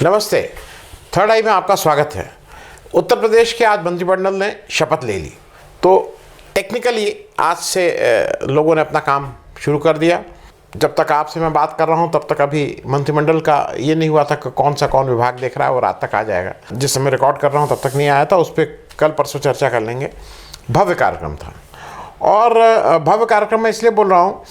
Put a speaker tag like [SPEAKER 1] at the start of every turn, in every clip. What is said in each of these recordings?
[SPEAKER 1] नमस्ते। थर्ड आई में आपका स्वागत है। उत्तर प्रदेश के आज मंत्रिमंडल ने शपथ ले ली, तो टेक्निकली आज से लोगों ने अपना काम शुरू कर दिया। जब तक आपसे मैं बात कर रहा हूं तब तक अभी मंत्रिमंडल का ये नहीं हुआ था कि कौन विभाग देख रहा है, वो रात तक आ जाएगा। जिस समय रिकॉर्ड कर रहा हूं तब तक नहीं आया था, उस पर कल परसों चर्चा कर लेंगे। भव्य कार्यक्रम था, और भव्य कार्यक्रम में इसलिए बोल रहा हूँ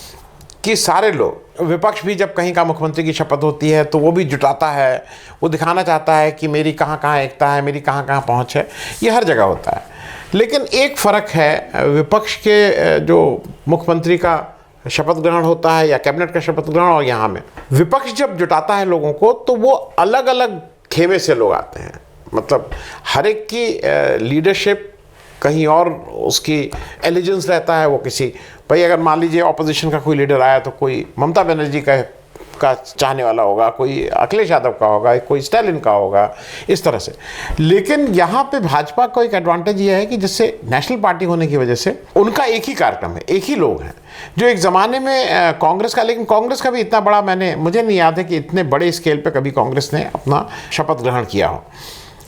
[SPEAKER 1] कि सारे लोग, विपक्ष भी जब कहीं का मुख्यमंत्री की शपथ होती है तो वो भी जुटाता है, वो दिखाना चाहता है कि मेरी कहाँ कहाँ एकता है, मेरी कहाँ कहाँ पहुँच है। ये हर जगह होता है, लेकिन एक फ़र्क है, विपक्ष के जो मुख्यमंत्री का शपथ ग्रहण होता है या कैबिनेट का शपथ ग्रहण, और यहाँ में विपक्ष जब जुटाता है लोगों को तो वो अलग अलग खेमे से लोग आते हैं। मतलब हर एक की लीडरशिप कहीं और उसकी एलिजेंस रहता है। वो किसी भाई, अगर मान लीजिए ऑपोजिशन का कोई लीडर आया तो कोई ममता बनर्जी का चाहने वाला होगा, कोई अखिलेश यादव का होगा, कोई स्टालिन का होगा, इस तरह से। लेकिन यहाँ पे भाजपा का एक एडवांटेज ये है कि जिससे नेशनल पार्टी होने की वजह से उनका एक ही कार्यक्रम है, एक ही लोग हैं। जो एक ज़माने में कांग्रेस का, लेकिन कांग्रेस का भी इतना बड़ा मुझे नहीं याद है कि इतने बड़े स्केल पर कभी कांग्रेस ने अपना शपथ ग्रहण किया हो।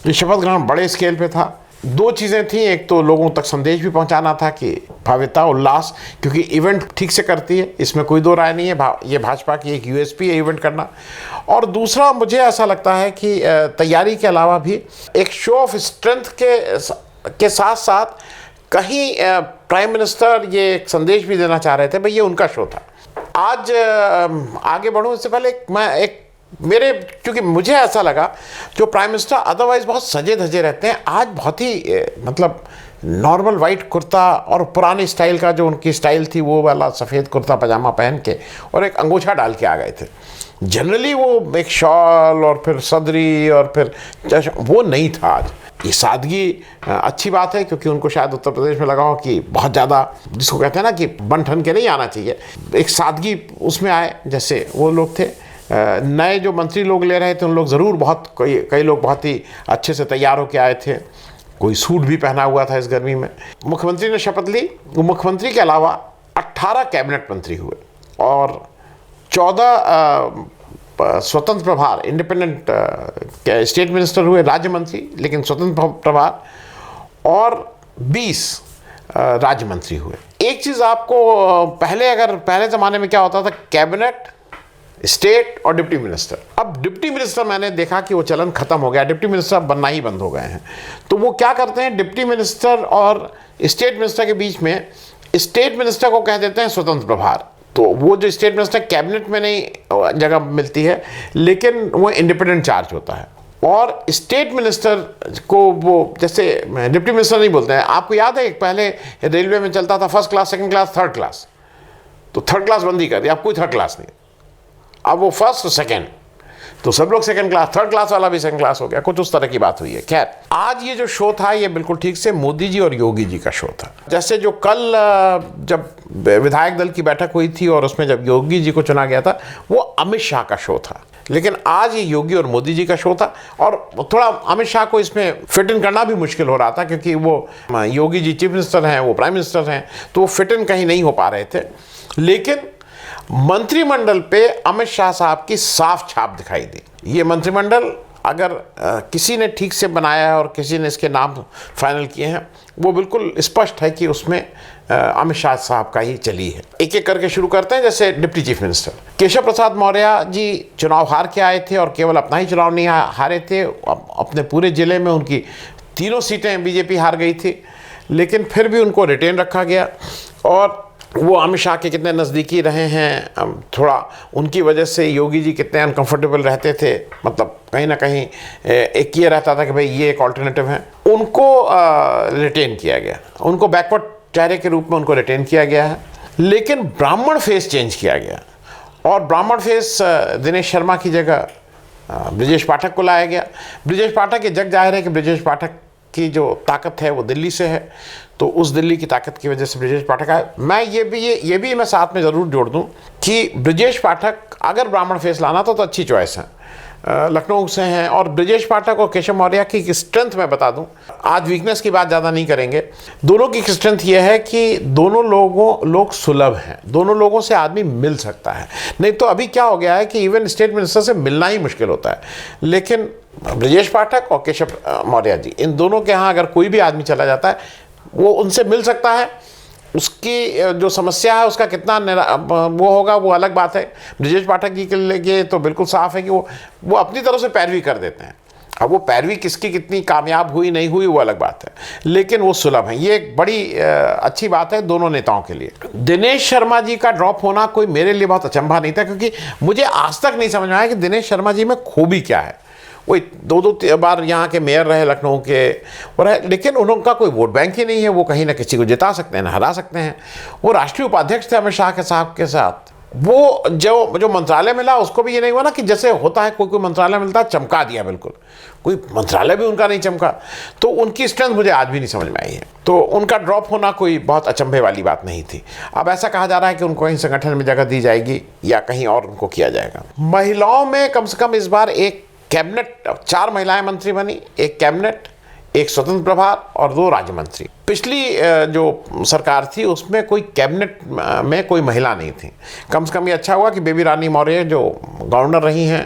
[SPEAKER 1] ये शपथ ग्रहण बड़े स्केल पर था। दो चीज़ें थी, एक तो लोगों तक संदेश भी पहुंचाना था कि भव्यता, उल्लास, क्योंकि इवेंट ठीक से करती है, इसमें कोई दो राय नहीं है, ये भाजपा की एक यूएसपी है इवेंट करना। और दूसरा मुझे ऐसा लगता है कि तैयारी के अलावा भी एक शो ऑफ स्ट्रेंथ के साथ साथ कहीं प्राइम मिनिस्टर ये एक संदेश भी देना चाह रहे थे, भाई ये उनका शो था। आज आगे बढ़ूँ इससे पहले क्योंकि मुझे ऐसा लगा जो प्राइम मिनिस्टर अदरवाइज बहुत सजे धजे रहते हैं, आज बहुत ही मतलब नॉर्मल वाइट कुर्ता और पुराने स्टाइल का जो उनकी स्टाइल थी, वो वाला सफ़ेद कुर्ता पजामा पहन के और एक अंगोछा डाल के आ गए थे। जनरली वो एक शॉल और फिर सदरी और फिर वो नहीं था। आज ये सादगी अच्छी बात है, क्योंकि उनको शायद उत्तर प्रदेश में लगा हो कि बहुत ज़्यादा, जिसको कहते हैं ना कि बन ठन के नहीं आना चाहिए, एक सादगी उसमें आए। जैसे वो लोग थे, नए जो मंत्री लोग ले रहे थे उन लोग ज़रूर कई लोग बहुत ही अच्छे से तैयार होकर आए थे। कोई सूट भी पहना हुआ था इस गर्मी में। मुख्यमंत्री ने शपथ ली। वो मुख्यमंत्री के अलावा 18 कैबिनेट मंत्री हुए और 14 स्वतंत्र प्रभार, इंडिपेंडेंट स्टेट मिनिस्टर हुए, राज्य मंत्री लेकिन स्वतंत्र प्रभार, और 20 राज्य मंत्री हुए। एक चीज़ आपको पहले ज़माने में क्या होता था, कैबिनेट, स्टेट और डिप्टी मिनिस्टर। अब डिप्टी मिनिस्टर मैंने देखा कि वो चलन खत्म हो गया, डिप्टी मिनिस्टर बनना ही बंद हो गए हैं। तो वो क्या करते हैं, डिप्टी मिनिस्टर और स्टेट मिनिस्टर के बीच में स्टेट मिनिस्टर को कह देते हैं स्वतंत्र प्रभार। तो वो जो स्टेट मिनिस्टर कैबिनेट में नहीं जगह मिलती है, लेकिन वो इंडिपेंडेंट चार्ज होता है। और स्टेट मिनिस्टर को वो, जैसे डिप्टी मिनिस्टर नहीं बोलते हैं। आपको याद है पहले रेलवे में चलता था first class, second class, third class. तो थर्ड क्लास बंद ही कर दिया, अब कोई थर्ड क्लास नहीं। अब वो फर्स्ट और सेकेंड, तो सब लोग सेकंड क्लास, थर्ड क्लास वाला भी सेकंड क्लास हो गया, कुछ उस तरह की बात हुई है। खैर, आज ये जो शो था ये बिल्कुल ठीक से मोदी जी और योगी जी का शो था। जैसे जो कल जब विधायक दल की बैठक हुई थी और उसमें जब योगी जी को चुना गया था, वो अमित शाह का शो था। लेकिन आज ये योगी और मोदी जी का शो था, और थोड़ा अमित शाह को इसमें फिट इन करना भी मुश्किल हो रहा था, क्योंकि वो योगी जी चीफ मिनिस्टर हैं, वो प्राइम मिनिस्टर हैं, तो वो फिट इन कहीं नहीं हो पा रहे थे। लेकिन मंत्रिमंडल पे अमित शाह साहब की साफ छाप दिखाई दी। ये मंत्रिमंडल अगर किसी ने ठीक से बनाया है और किसी ने इसके नाम फाइनल किए हैं, वो बिल्कुल स्पष्ट है कि उसमें अमित शाह साहब का ही चली है। एक एक करके शुरू करते हैं। जैसे deputy chief minister Keshav Prasad Maurya ji चुनाव हार के आए थे, और केवल अपना ही चुनाव नहीं हारे थे, अपने पूरे ज़िले में उनकी 3 सीटें बीजेपी हार गई थी, लेकिन फिर भी उनको रिटेन रखा गया। और वो अमित शाह के कितने नज़दीकी रहे हैं, थोड़ा उनकी वजह से योगी जी कितने अनकंफर्टेबल रहते थे। मतलब कहीं ना कहीं एक ये रहता था कि भाई ये एक ऑल्टरनेटिव है, उनको रिटेन किया गया, उनको बैकवर्ड चेहरे के रूप में उनको रिटेन किया गया है। लेकिन ब्राह्मण फेस चेंज किया गया, और ब्राह्मण फेस दिनेश शर्मा की जगह ब्रिजेश पाठक को लाया गया। ब्रिजेश पाठक ये जग जाहिर है कि ब्रिजेश पाठक की जो ताकत है वो दिल्ली से है, तो उस दिल्ली की ताकत की वजह से ब्रिजेश पाठक आए। मैं ये भी मैं साथ में ज़रूर जोड़ दूं कि ब्रिजेश पाठक अगर ब्राह्मण फेस लाना तो अच्छी चॉइस है। लखनऊ से हैं। और ब्रजेश पाठक और केशव मौर्य की स्ट्रेंथ मैं बता दूं, आज वीकनेस की बात ज़्यादा नहीं करेंगे, दोनों की स्ट्रेंथ ये है कि दोनों लोग सुलभ हैं, दोनों लोगों से आदमी मिल सकता है। नहीं तो अभी क्या हो गया है कि इवन स्टेट मिनिस्टर से मिलना ही मुश्किल होता है। लेकिन ब्रजेश पाठक और केशव मौर्य जी, इन दोनों के यहाँ अगर कोई भी आदमी चला जाता है वो उनसे मिल सकता है। उसकी जो समस्या है उसका कितना वो होगा वो अलग बात है। ब्रजेश पाठक जी के लिए तो बिल्कुल साफ है कि वो अपनी तरफ से पैरवी कर देते हैं। अब वो पैरवी किसकी कितनी कामयाब हुई नहीं हुई वो अलग बात है, लेकिन वो सुलभ है। ये एक बड़ी अच्छी बात है दोनों नेताओं के लिए। दिनेश शर्मा जी का ड्रॉप होना कोई मेरे लिए बहुत अचंभा नहीं था, क्योंकि मुझे आज तक नहीं समझ में आया कि दिनेश शर्मा जी में खूबी क्या है। वो दो बार यहाँ के मेयर रहे लखनऊ के, और लेकिन उनका कोई वोट बैंक ही नहीं है। वो कहीं ना किसी को जिता सकते हैं ना हरा सकते हैं। वो राष्ट्रीय उपाध्यक्ष थे अमित शाह के साहब के साथ। वो जो मंत्रालय मिला उसको भी ये नहीं हुआ ना कि जैसे होता है कोई मंत्रालय मिलता है चमका दिया, बिल्कुल कोई मंत्रालय भी उनका नहीं चमका। तो उनकी स्ट्रेंथ मुझे आज भी नहीं समझ में आई है। तो उनका ड्रॉप होना कोई बहुत अचंभे वाली बात नहीं थी। अब ऐसा कहा जा रहा है कि उनको कहीं संगठन में जगह दी जाएगी या कहीं और उनको किया जाएगा। महिलाओं में कम से कम इस बार एक कैबिनेट, 4 महिलाएं मंत्री बनी, एक कैबिनेट, एक स्वतंत्र प्रभार और 2 राज्य मंत्री। पिछली जो सरकार थी उसमें कोई कैबिनेट में कोई महिला नहीं थी। कम से कम ये अच्छा हुआ कि बेबी रानी मौर्य जो गवर्नर रही हैं,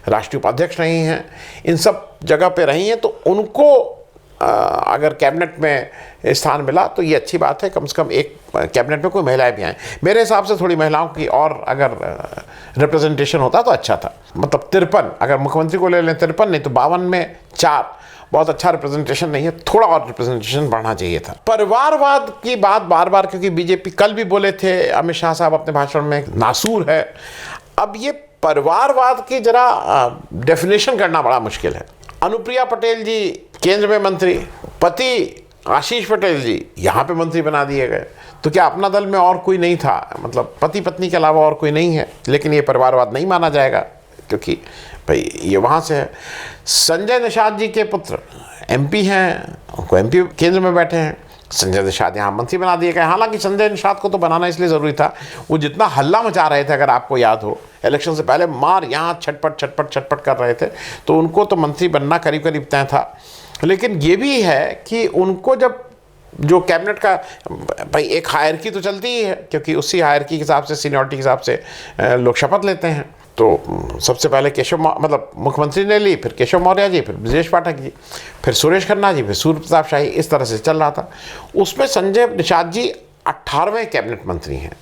[SPEAKER 1] राष्ट्रीय उपाध्यक्ष रही हैं, इन सब जगह पे रही हैं, तो उनको अगर कैबिनेट में स्थान मिला तो ये अच्छी बात है। कम से कम एक कैबिनेट में कोई महिलाएं भी आएँ। मेरे हिसाब से थोड़ी महिलाओं की और अगर रिप्रेजेंटेशन होता तो अच्छा था। मतलब 53, अगर मुख्यमंत्री को ले लें 53, नहीं तो 52 में 4, बहुत अच्छा रिप्रेजेंटेशन नहीं है। थोड़ा और रिप्रेजेंटेशन बढ़ना चाहिए था। परिवारवाद की बात बार बार, क्योंकि बीजेपी कल भी बोले थे अमित शाह साहब अपने भाषण में, नासूर है। अब ये परिवारवाद की जरा डेफिनेशन करना बड़ा मुश्किल है। अनुप्रिया पटेल जी केंद्र में मंत्री, पति आशीष पटेल जी यहाँ पे मंत्री बना दिए गए। तो क्या अपना दल में और कोई नहीं था? मतलब पति पत्नी के अलावा और कोई नहीं है। लेकिन ये परिवारवाद नहीं माना जाएगा, क्योंकि भाई ये वहाँ से है। संजय निषाद जी के पुत्र एमपी हैं, उनको एमपी केंद्र में बैठे हैं। संजय निषाद यहाँ मंत्री बना दिए गए। हालांकि संजय निषाद को तो बनाना इसलिए ज़रूरी था, वो जितना हल्ला मचा रहे थे, अगर आपको याद हो, इलेक्शन से पहले मार यहाँ छटपट कर रहे थे, तो उनको तो मंत्री बनना करीब करीब तय था। लेकिन ये भी है कि उनको जब जो कैबिनेट का भाई एक हायरकी तो चलती ही है, क्योंकि उसी हायरकी के हिसाब से, सीनियरिटी के हिसाब से लोग शपथ लेते हैं। तो सबसे पहले मतलब मुख्यमंत्री ने ली, फिर केशव मौर्य जी, फिर ब्रजेश पाठक जी, फिर सुरेश खन्ना जी, फिर सूर्य प्रताप शाही, इस तरह से चल रहा था। उसमें संजय निषाद जी 18वें कैबिनेट मंत्री हैं।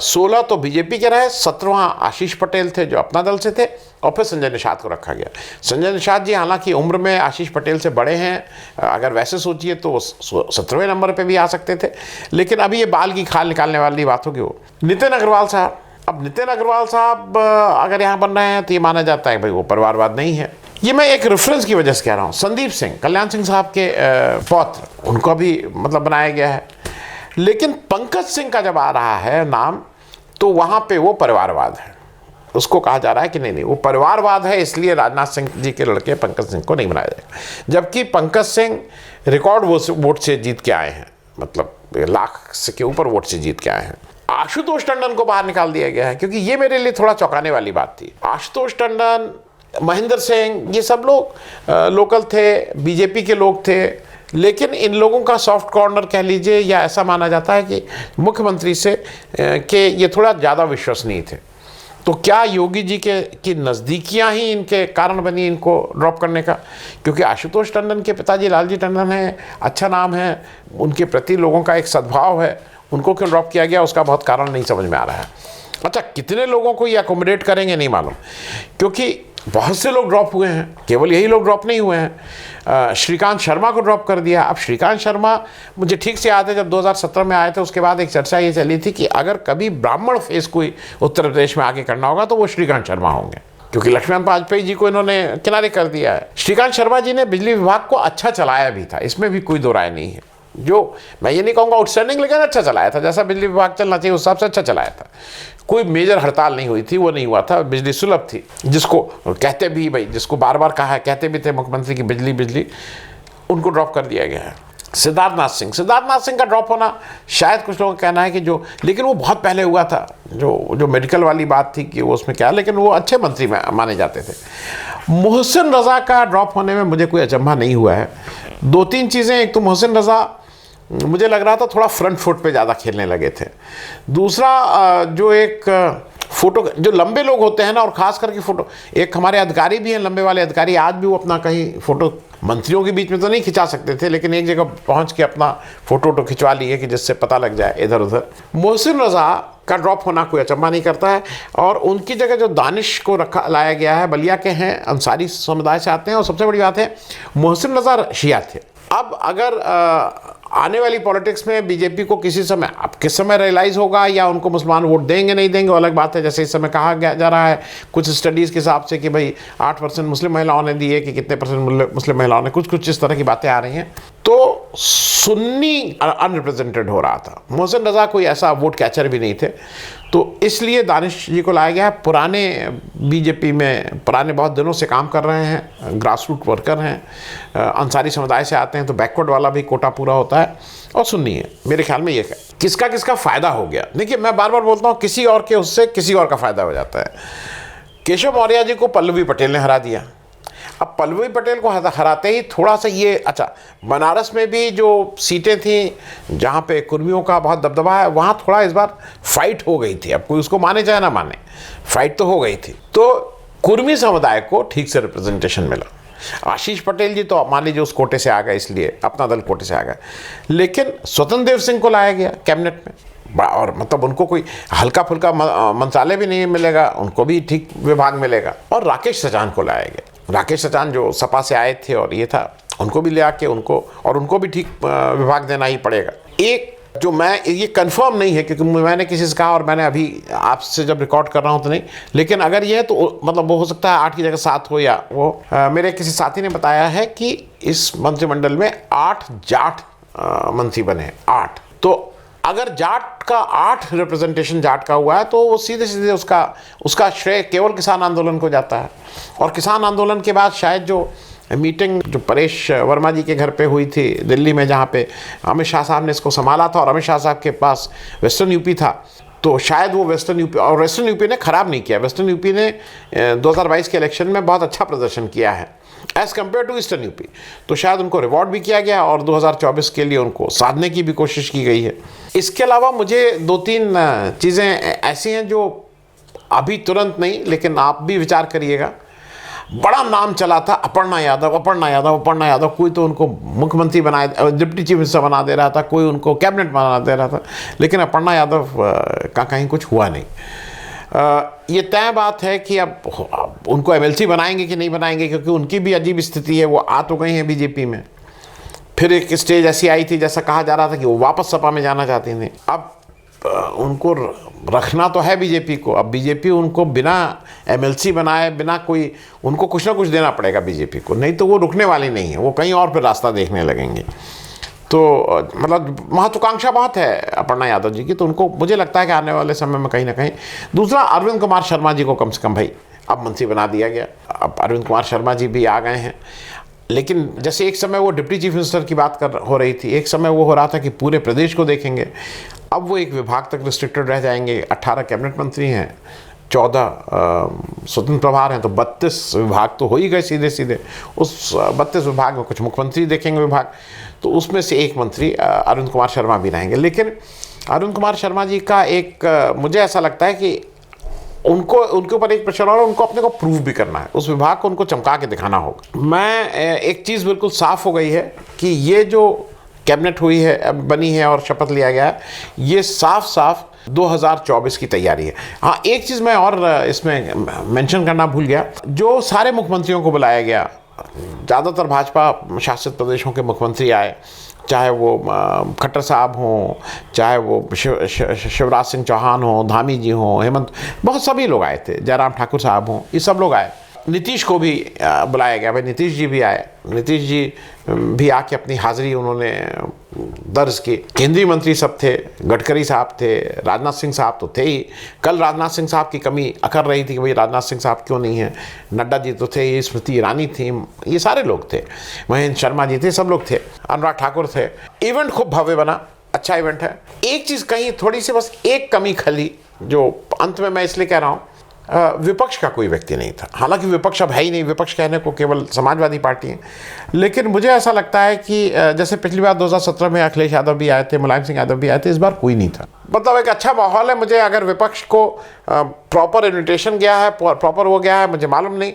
[SPEAKER 1] 16 तो बीजेपी के रहे, 17वां आशीष पटेल थे जो अपना दल से थे, और फिर संजय निषाद को रखा गया। संजय निषाद जी हालांकि उम्र में आशीष पटेल से बड़े हैं, अगर वैसे सोचिए तो 17वें नंबर पे भी आ सकते थे, लेकिन अभी ये बाल की खाल निकालने वाली बात होगी। वो नितिन अग्रवाल साहब, अब नितिन अग्रवाल साहब अगर यहाँ बन रहे हैं तो ये माना जाता है भाई वो परिवारवाद नहीं है। ये मैं एक रेफरेंस की वजह से कह रहा हूँ। संदीप सिंह, कल्याण सिंह साहब के पौत्र, उनको भी मतलब बनाया गया है। लेकिन पंकज सिंह का जब आ रहा है नाम, तो वहाँ पे वो परिवारवाद है। उसको कहा जा रहा है कि नहीं वो परिवारवाद है, इसलिए राजनाथ सिंह जी के लड़के पंकज सिंह को नहीं बनाया जाएगा। जबकि पंकज सिंह रिकॉर्ड वोट से जीत के आए हैं, मतलब 1 लाख के ऊपर वोट से जीत के आए हैं। आशुतोष टंडन को बाहर निकाल दिया गया है, क्योंकि ये मेरे लिए थोड़ा चौंकाने वाली बात थी। आशुतोष टंडन, महेंद्र सिंह, ये सब लोग लोकल थे, बीजेपी के लोग थे, लेकिन इन लोगों का सॉफ्ट कॉर्नर कह लीजिए, या ऐसा माना जाता है कि मुख्यमंत्री से के ये थोड़ा ज़्यादा विश्वसनीय थे। तो क्या योगी जी की नज़दीकियाँ ही इनके कारण बनी इनको ड्रॉप करने का? क्योंकि आशुतोष टंडन के पिताजी लालजी टंडन हैं, अच्छा नाम है, उनके प्रति लोगों का एक सद्भाव है, उनको क्यों ड्रॉप किया गया उसका बहुत कारण नहीं समझ में आ रहा है। अच्छा, कितने लोगों को ये अकोमोडेट करेंगे नहीं मालूम, क्योंकि बहुत से लोग ड्रॉप हुए हैं, केवल यही लोग ड्रॉप नहीं हुए हैं। श्रीकांत शर्मा को ड्रॉप कर दिया। अब श्रीकांत शर्मा, मुझे ठीक से याद है जब 2017 में आए थे, उसके बाद एक चर्चा ये चली थी कि अगर कभी ब्राह्मण फेस कोई उत्तर प्रदेश में आके करना होगा तो वो श्रीकांत शर्मा होंगे, क्योंकि लक्ष्मण वाजपेयी जी को इन्होंने किनारे कर दिया है। श्रीकांत शर्मा जी ने बिजली विभाग को अच्छा चलाया भी था, इसमें भी कोई दो राय नहीं है। जो मैं ये नहीं कहूँगा आउटस्टैंडिंग, लेकिन अच्छा चलाया था, जैसा बिजली विभाग चलना चाहिए उस हिसाब से अच्छा चलाया था। कोई मेजर हड़ताल नहीं हुई थी, वो नहीं हुआ था, बिजली सुलभ थी, जिसको कहते भी भाई, जिसको बार बार कहा है, कहते भी थे मुख्यमंत्री की बिजली बिजली, उनको ड्रॉप कर दिया गया है। सिद्धार्थनाथ सिंह का ड्रॉप होना शायद कुछ लोगों का कहना है कि जो, लेकिन वो बहुत पहले हुआ था, जो मेडिकल वाली बात थी कि वो उसमें क्या, लेकिन वो अच्छे मंत्री माने जाते थे। मोहसिन रज़ा का ड्रॉप होने में मुझे कोई अचंभा नहीं हुआ है। दो तीन चीज़ें, एक तो मोहसिन रज़ा मुझे लग रहा था थोड़ा फ्रंट फुट पे ज़्यादा खेलने लगे थे। दूसरा जो एक फ़ोटो, जो लंबे लोग होते हैं ना, और ख़ास करके फ़ोटो, एक हमारे अधिकारी भी हैं लंबे वाले अधिकारी, आज भी वो अपना कहीं फ़ोटो मंत्रियों के बीच में तो नहीं खिंचा सकते थे, लेकिन एक जगह पहुंच के अपना फ़ोटो खिंचवा लिए कि जिससे पता लग जाए इधर उधर। मोहसिन रज़ा का ड्रॉप होना कोई अचंभा नहीं करता है, और उनकी जगह जो दानिश को लाया गया है, बलिया के हैं, अंसारी समुदाय से आते हैं, और सबसे बड़ी बात है मोहसिन रज़ा शिया थे। अब अगर आने वाली पॉलिटिक्स में बीजेपी को किसी समय, अब किस समय रियलाइज़ होगा या उनको मुसलमान वोट देंगे नहीं देंगे वो अलग बात है। जैसे इस समय कहा जा रहा है कुछ स्टडीज़ के हिसाब से कि भाई 8% मुस्लिम महिलाओं ने दिए, कि कितने परसेंट मुस्लिम महिलाओं ने, कुछ इस तरह की बातें आ रही हैं। तो सुन्नी अनरिप्रेजेंटेड हो रहा था। मोहसिन रज़ा कोई ऐसा वोट कैचर भी नहीं थे, तो इसलिए दानिश जी को लाया गया है। पुराने बीजेपी में पुराने बहुत दिनों से काम कर रहे हैं, ग्रास रूट वर्कर हैं, अंसारी समुदाय से आते हैं, तो बैकवर्ड वाला भी कोटा पूरा होता है, और सुन्नी है। मेरे ख्याल में ये है किसका फ़ायदा हो गया। देखिए, मैं बार बार बोलता हूँ, किसी और के उससे किसी और का फ़ायदा हो जाता है। केशव मौर्य जी को पल्लवी पटेल ने हरा दिया। अब पल्लवी पटेल को हराते ही थोड़ा सा ये, अच्छा, बनारस में भी जो सीटें थी जहाँ पे कुर्मियों का बहुत दबदबा है, वहाँ थोड़ा इस बार फाइट हो गई थी। अब कोई उसको माने चाहे ना माने, फाइट तो हो गई थी, तो कुर्मी समुदाय को ठीक से रिप्रेजेंटेशन मिला। आशीष पटेल जी तो मान लीजिए उस कोटे से आ गए, इसलिए अपना दल कोटे से आ गए, लेकिन स्वतंत्र देव सिंह को लाया गया कैबिनेट में, और मतलब उनको कोई हल्का फुल्का मंत्रालय भी नहीं मिलेगा, उनको भी ठीक विभाग मिलेगा। और राकेश सचान को लाया गया। राकेश सचान जो सपा से आए थे, और ये था, उनको भी ले आके उनको भी ठीक विभाग देना ही पड़ेगा। एक जो मैं, ये कंफर्म नहीं है क्योंकि मैंने किसी से कहा, और मैंने अभी आपसे जब रिकॉर्ड कर रहा हूँ तो नहीं, लेकिन अगर ये है तो मतलब वो हो सकता है 8 की जगह 7 हो, या वो मेरे किसी साथी ने बताया है कि इस मंत्रिमंडल में 8 जाट मंत्री बने, 8। तो अगर जाट का 8 रिप्रेजेंटेशन जाट का हुआ है, तो वो सीधे सीधे उसका श्रेय केवल किसान आंदोलन को जाता है। और किसान आंदोलन के बाद शायद जो मीटिंग जो परेश वर्मा जी के घर पे हुई थी दिल्ली में, जहाँ पे अमित शाह साहब ने इसको संभाला था, और अमित शाह साहब के पास वेस्टर्न यूपी था, तो शायद वो वेस्टर्न यूपी ने ख़राब नहीं किया। वेस्टर्न यूपी ने 2022 के इलेक्शन में बहुत अच्छा प्रदर्शन किया है as compare to eastern UP, तो शायद उनको रिवॉर्ड भी किया गया, और 2024 के लिए उनको साधने की भी कोशिश की गई है। इसके अलावा मुझे 2-3 चीज़ें ऐसी हैं जो अभी तुरंत नहीं, लेकिन आप भी विचार करिएगा। बड़ा नाम चला था अपर्णा यादव, कोई तो उनको मुख्यमंत्री बनाए, डिप्टी चीफ मिनिस्टर बना दे रहा था, कोई उनको कैबिनेट बना दे रहा था, लेकिन अपर्णा यादव का कहीं कुछ हुआ नहीं। ये तय बात है कि अब उनको एमएलसी बनाएंगे कि नहीं बनाएंगे, क्योंकि उनकी भी अजीब स्थिति है। वो आ तो गई हैं बीजेपी में, फिर एक स्टेज ऐसी आई थी जैसा कहा जा रहा था कि वो वापस सपा में जाना चाहती थी। अब उनको रखना तो है बीजेपी को, अब बीजेपी उनको बिना एमएलसी बनाए, बिना कोई, उनको कुछ ना कुछ देना पड़ेगा बीजेपी को, नहीं तो वो रुकने वाली नहीं है, वो कहीं और फिर रास्ता देखने लगेंगे। तो मतलब महत्वाकांक्षा बहुत है अपर्णा यादव जी की, तो उनको मुझे लगता है कि आने वाले समय में कहीं ना कहीं। दूसरा, अरविंद कुमार शर्मा जी को कम से कम भाई अब मंत्री बना दिया गया। अब अरविंद कुमार शर्मा जी भी आ गए हैं, लेकिन जैसे एक समय वो डिप्टी चीफ मिनिस्टर की बात हो रही थी, एक समय वो हो रहा था कि पूरे प्रदेश को देखेंगे, अब वो एक विभाग तक रिस्ट्रिक्टेड रह जाएंगे। 18 कैबिनेट मंत्री हैं, 14 स्वतंत्र प्रभार हैं, तो 32 विभाग तो हो ही गए सीधे सीधे। उस 32 विभाग में कुछ मुख्यमंत्री देखेंगे विभाग, तो उसमें से एक मंत्री अरविंद कुमार शर्मा भी रहेंगे। लेकिन अरविंद कुमार शर्मा जी का एक मुझे ऐसा लगता है कि उनके ऊपर एक प्रेशर, और उनको अपने को प्रूव भी करना है, उस विभाग को उनको चमका के दिखाना होगा। मैं एक चीज़ बिल्कुल साफ हो गई है कि ये जो कैबिनेट हुई है, बनी है और शपथ लिया गया है, ये साफ 2024 की तैयारी है। हाँ, एक चीज़ मैं और इसमें मेंशन करना भूल गया, जो सारे मुख्यमंत्रियों को बुलाया गया, ज़्यादातर भाजपा शासित प्रदेशों के मुख्यमंत्री आए, चाहे वो खट्टर साहब हों, चाहे वो शिवराज सिंह चौहान हों, धामी जी हों, हेमंत, बहुत सभी लोग आए थे, जयराम ठाकुर साहब हों, ये सब लोग आए। नीतीश को भी बुलाया गया। भाई नीतीश जी भी आए, नीतीश जी भी आके अपनी हाजिरी उन्होंने दर्ज की। केंद्रीय मंत्री सब थे, गडकरी साहब थे, राजनाथ सिंह साहब तो थे ही। कल राजनाथ सिंह साहब की कमी अकर रही थी कि भाई राजनाथ सिंह साहब क्यों नहीं है। नड्डा जी तो थे, ये स्मृति ईरानी थी, ये सारे लोग थे, महेंद्र शर्मा जी थे, सब लोग थे, अनुराग ठाकुर थे। इवेंट खूब भव्य बना, अच्छा इवेंट है। एक चीज़ कहीं थोड़ी सी बस एक कमी खली, जो अंत में मैं इसलिए कह रहा हूँ, विपक्ष का कोई व्यक्ति नहीं था। हालांकि विपक्ष अब है ही नहीं, विपक्ष कहने को केवल समाजवादी पार्टी है। लेकिन मुझे ऐसा लगता है कि जैसे पिछली बार 2017 में अखिलेश यादव भी आए थे, मुलायम सिंह यादव भी आए थे, इस बार कोई नहीं था। मतलब एक अच्छा माहौल है। मुझे अगर विपक्ष को प्रॉपर इन्विटेशन गया है, प्रॉपर वो गया है, मुझे मालूम नहीं,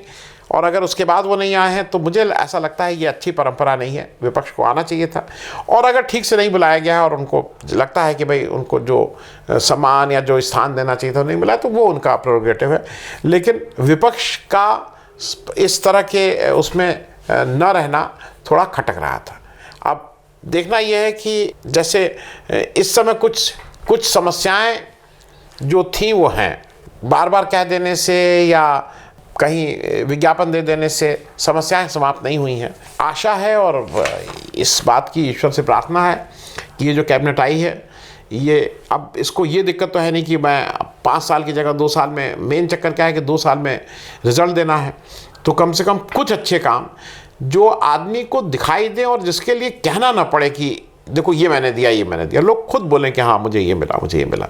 [SPEAKER 1] और अगर उसके बाद वो नहीं आए हैं तो मुझे ऐसा लगता है ये अच्छी परंपरा नहीं है, विपक्ष को आना चाहिए था। और अगर ठीक से नहीं बुलाया गया और उनको लगता है कि भाई उनको जो सम्मान या जो स्थान देना चाहिए था नहीं मिला, तो वो उनका प्रेरोगेटिव है। लेकिन विपक्ष का इस तरह के उसमें न रहना थोड़ा खटक रहा था। अब देखना यह है कि जैसे इस समय कुछ समस्याएं जो थी वो हैं, बार बार कह देने से या कहीं विज्ञापन दे देने से समस्याएं समाप्त नहीं हुई हैं। आशा है और इस बात की ईश्वर से प्रार्थना है कि ये जो कैबिनेट आई है, ये अब इसको ये दिक्कत तो है नहीं कि मैं 5 साल की जगह 2 साल में, मेन चक्कर क्या है कि 2 साल में रिजल्ट देना है, तो कम से कम कुछ अच्छे काम जो आदमी को दिखाई दें और जिसके लिए कहना ना पड़े कि देखो ये मैंने दिया, ये मैंने दिया, लोग खुद बोलें कि हाँ मुझे ये मिला, मुझे ये मिला।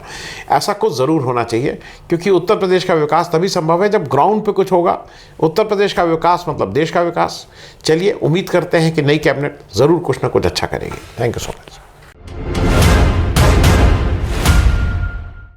[SPEAKER 1] ऐसा कुछ ज़रूर होना चाहिए, क्योंकि उत्तर प्रदेश का विकास तभी संभव है जब ग्राउंड पे कुछ होगा। उत्तर प्रदेश का विकास मतलब देश का विकास। चलिए, उम्मीद करते हैं कि नई कैबिनेट ज़रूर कुछ ना कुछ अच्छा करेगी। Thank you so much.